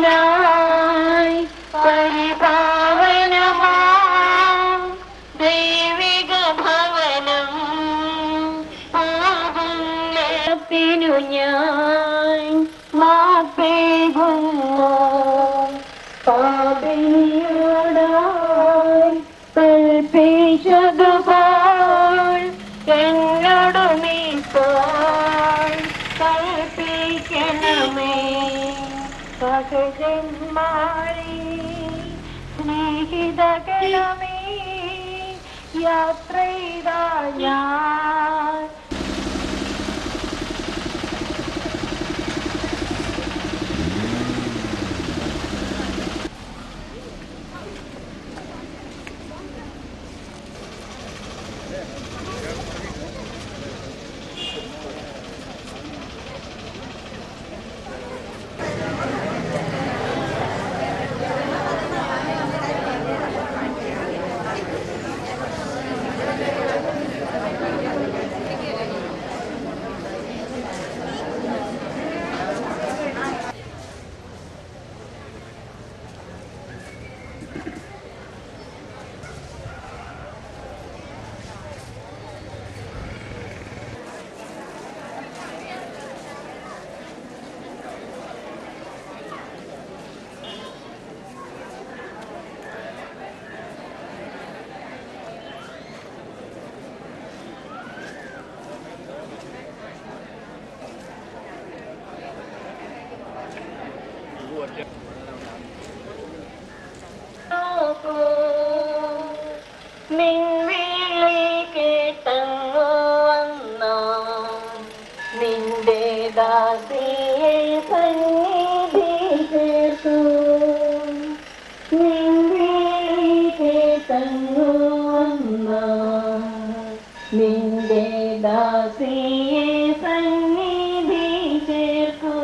പ്രാർത്ഥിപ്പതിനായി പരിപാവനമാ ദൈവിക ഭവനം ആകുന്നതിനു ഞാൻ മാപ്പേകുന്നു പാപിയോടായി കൽപ്പിച്ചതുപോൽ എന്നോടും ഇപ്പോൾ കൽപ്പിക്കണമേ. സഹജന്മാരെ സ്നേഹിതഗണമേ യാത്ര ചെയ്താ ഞാൻ നിൻവിളി കേട്ടങ്ങു വന്ന നിന്റെ ദാസിയെ സന്നിധി ചേർത്തു. നിൻവിളി കേട്ടങ്ങു വന്ന നിന്റെ ദാസിയെ സന്നിധി ചേർത്തു.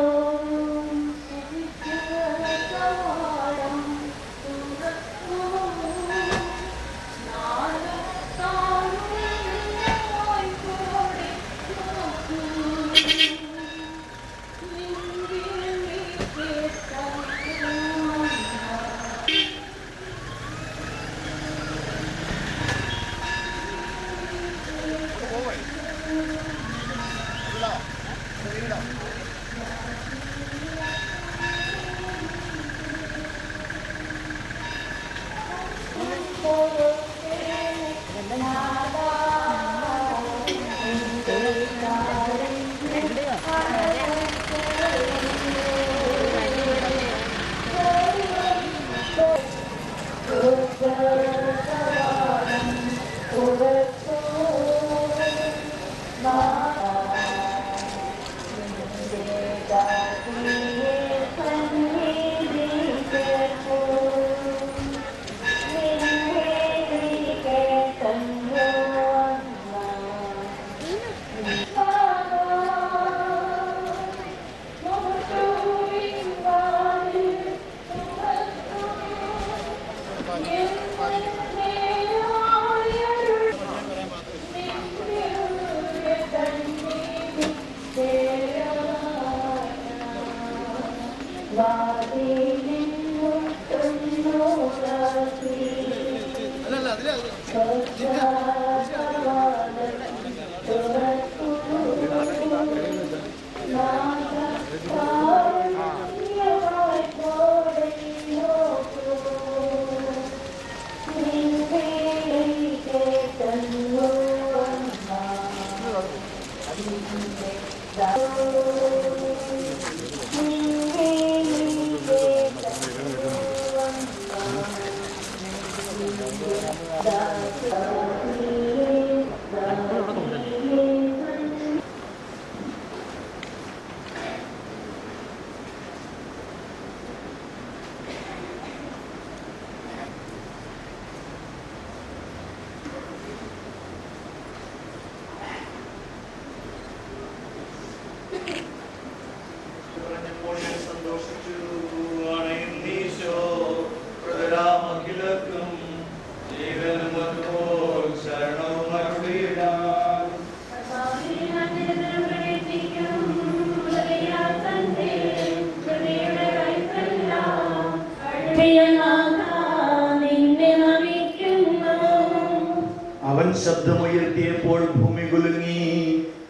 ഭൂമി കുലുങ്ങി.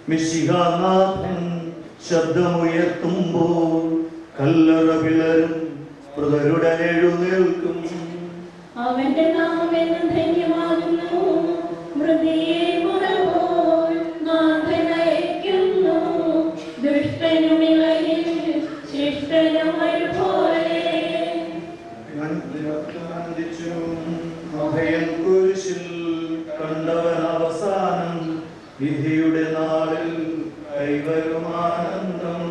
മിശിഹാനാഥൻ ശബ്ദമുയർത്തുമ്പോൾ കല്ലറ പിളരും, മൃതരുടൻ എഴുന്നേൽക്കും. അവന്റെ നാമം ധന്യമാകുന്നു. മൃതിയെ പുറപോൽ നാഥൻ അയയ്ക്കുന്നു. ദുഷ്ടനുമിളയിൽ ശിഷ്ടനും ഒരുപോലെ. അഭയൻ കുരിശിൽ കണ്ടവൻ അവസാനം, വിധിയുടെ നാളിൽ കൈവരുമാനന്ദം.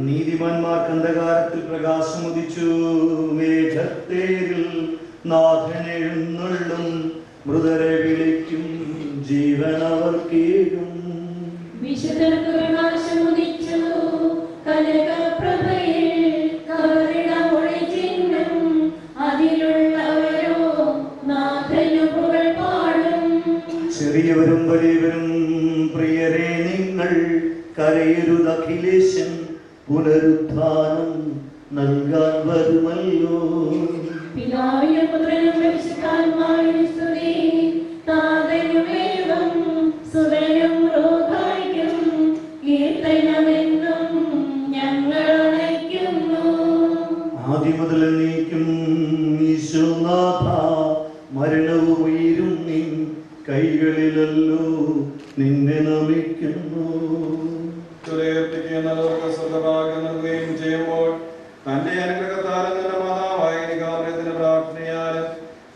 നീതിമാന്മാർക്ക് അന്ധകാരത്തിൽ പ്രകാശമുദിച്ചു. മേഘത്തേരിൽ നാഥൻ എഴുന്നള്ളും, മൃതരെ വിളിക്കും, ജീവനവർക്കേകും. വിശുദ്ധർക്ക് പ്രകാശമുദിച്ചു. കനകപ്രഭയിൽ കവറിടമൊഴിച്ചിന്നും അതിലുള്ളവരോ നാഥനു പുകഴ് പാടും. ചെറിയവരും വലിയവരും പ്രിയരെ നിങ്ങൾ കരയരുത്, അഖിലേശൻ പുനരുത്ഥാനം നൽകാൻ വരുമല്ലോ. പിതാവിനും പുത്രനും പരിശുദ്ധാത്മാവിനും സ്തുതി. താതനുമേവം സുതനും റോഹായ്ക്കും കീർത്തനമെന്നും ഞങ്ങൾ അണയ്ക്കുന്നു. ആദ്യം മുതൽ നീക്കും ഈശോനാഥ, മരണവും ഉയരും നിൻ കൈകളിലല്ലോ നിന്നെ നമിക്കുന്നു. നൽകുകയും ചെയ്യുമ്പോൾ തന്റെ അനുഗ്രഹത്താലും തന്റെ മാതാവായ നിഗാമയത്തിന്റെ പ്രാർത്ഥനയാലും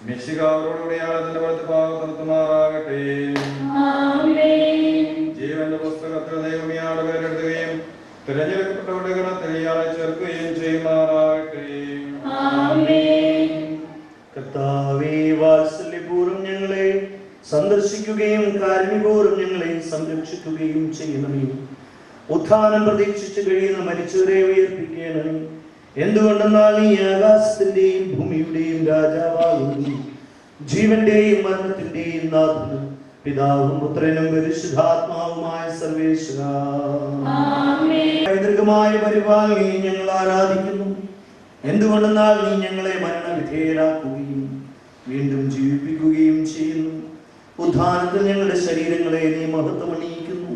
മിശിഹാവരോടുകൂടിയാളത്തിന്റെ വലത്തുഭാഗത്ത് നിർത്തുമാറാകട്ടെ. ജീവന്റെ പുസ്തകത്തിൽ ദൈവമിയാളെ പേരെടുക്കുകയും തിരഞ്ഞെടുക്കപ്പെട്ടവരുടെ ഗണത്തിൽ ഇയാളെ ചേർക്കുകയും ചെയ്യുമാറാകട്ടെ. കർത്താവേ, വാത്സല്യപൂർവ്വം ഞങ്ങളെ സന്ദർശിക്കുകയും കാരുണ്യപൂർവ്വം ഞങ്ങളെ സംരക്ഷിക്കുകയും ചെയ്യണമേ. ഉത്ഥാനം പ്രതീക്ഷിച്ചു കഴിയുന്ന മരിച്ചവരെ ഉയർപ്പിക്കണമേ. എന്തുകൊണ്ടെന്നാൽ നീ ആകാശത്തിന്റെയും ഭൂമിയുടെയും രാജാവാകുന്നു. ജീവന്റെയും മരണത്തിന്റെയും നാഥനും പിതാവും പുത്രനും പരിശുദ്ധാത്മാവുമായ സർവേശ്വരാ, പൈതൃകമായ പരിപാലനയെ ഞങ്ങൾ ആരാധിക്കുന്നു. എന്തുകൊണ്ടെന്നാൽ നീ ഞങ്ങളെ മരണവിധേയരാക്കുകയും വീണ്ടും ജീവിപ്പിക്കുകയും ചെയ്യുന്നു. ഉത്ഥാനത്തിൽ ഞങ്ങളുടെ ശരീരങ്ങളെ നീ മഹത്വമണിയിക്കുന്നു.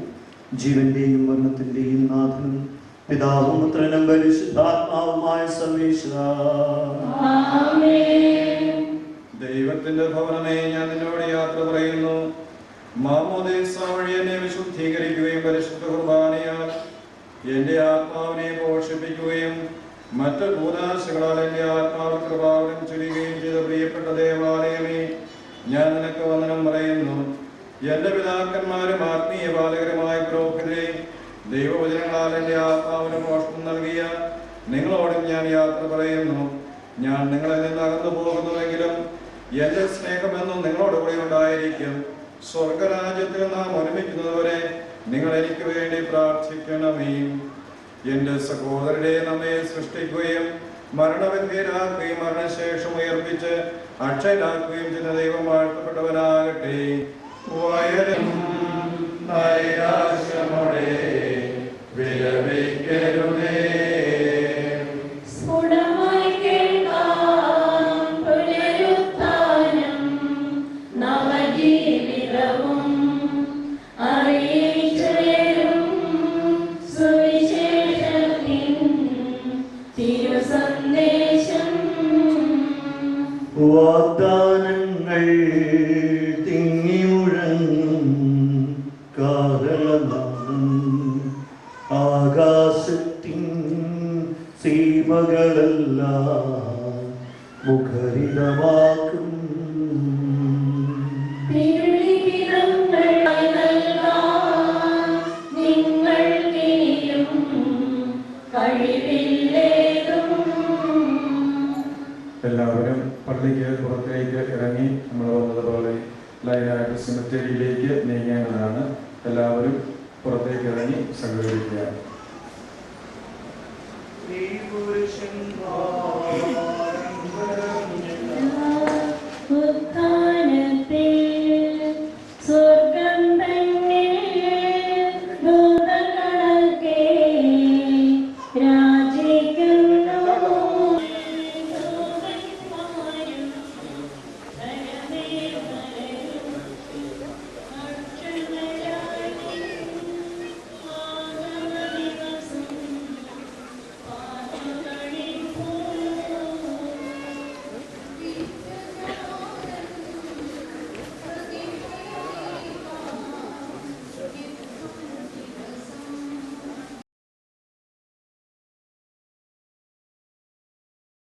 ജീവന്റെയും മരണത്തിന്റെയും നാഥനും പിതാവും പുത്രനും പരിശുദ്ധാത്മാവുമായ സർവേശ്വരാ, ദൈവത്തിന്റെ ഭവനമേ, ഞാൻ നിന്നോട് യാത്ര പറയുന്നു. മാമോദീസ വഴി എന്നെ വിശുദ്ധീകരിക്കുകയും പരിശുദ്ധ കുർബാനയാൽ എന്റെ ആത്മാവിനെ പോഷിപ്പിക്കുകയും മറ്റ് ഭൂതാശകളാൽ എന്റെ ആത്മാവ് കൃപാവനം ചൊല്ലുകയും ചെയ്ത പ്രിയപ്പെട്ട ദേവാലയമേ, ഞാൻ നിനക്ക് വന്ദനം പറയുന്നു. എന്റെ പിതാക്കന്മാരും ആത്മീയ ബാലകരുമായ പുരോഹിതരെ, ദൈവവചനങ്ങളാൽ എന്റെ ആത്മാവിന് പോഷണം നൽകിയ നിങ്ങളോടും ഞാൻ യാത്ര പറയുന്നു. ഞാൻ നിങ്ങളിൽ നിന്ന് അകന്നു പോകുന്നുവെങ്കിലും എന്റെ സ്നേഹമെന്നും നിങ്ങളോട് കൂടെ ഉണ്ടായിരിക്കും. സ്വർഗരാജ്യത്തിൽ നാം ഒരുമിക്കുന്നതുവരെ നിങ്ങൾ എനിക്ക് വേണ്ടി പ്രാർത്ഥിക്കണമേ. എന്റെ സഹോദരരെ, നമ്മെ സൃഷ്ടിക്കുകയും മരണവിധേയരാക്കുകയും മരണശേഷം ഉയർപ്പിച്ച് അക്ഷയരാക്കുകയും ചെയ്യുന്ന ദൈവം വാഴ്ത്തപ്പെട്ടവനാകട്ടെ. വയലും നൈരാശ്യമോടെ വിലപിക്കരുതേ. വാഗ്ദാനങ്ങൾ തിങ്ങി മുഴങ്ങും കാഹളനാദം, ആകാശത്തിൻ സീമകളെല്ലാം മുഖരിതമാക്കും. എല്ലാവരും പള്ളിക്ക് പുറത്തേക്ക് ഇറങ്ങി നമ്മൾ വന്നതുപോലെ ലൈനായിട്ട് സെമിത്തേരിയിലേക്ക് നീങ്ങേണ്ടതാണ്. എല്ലാവരും പുറത്തേക്ക് ഇറങ്ങി സഹകരിക്കുക.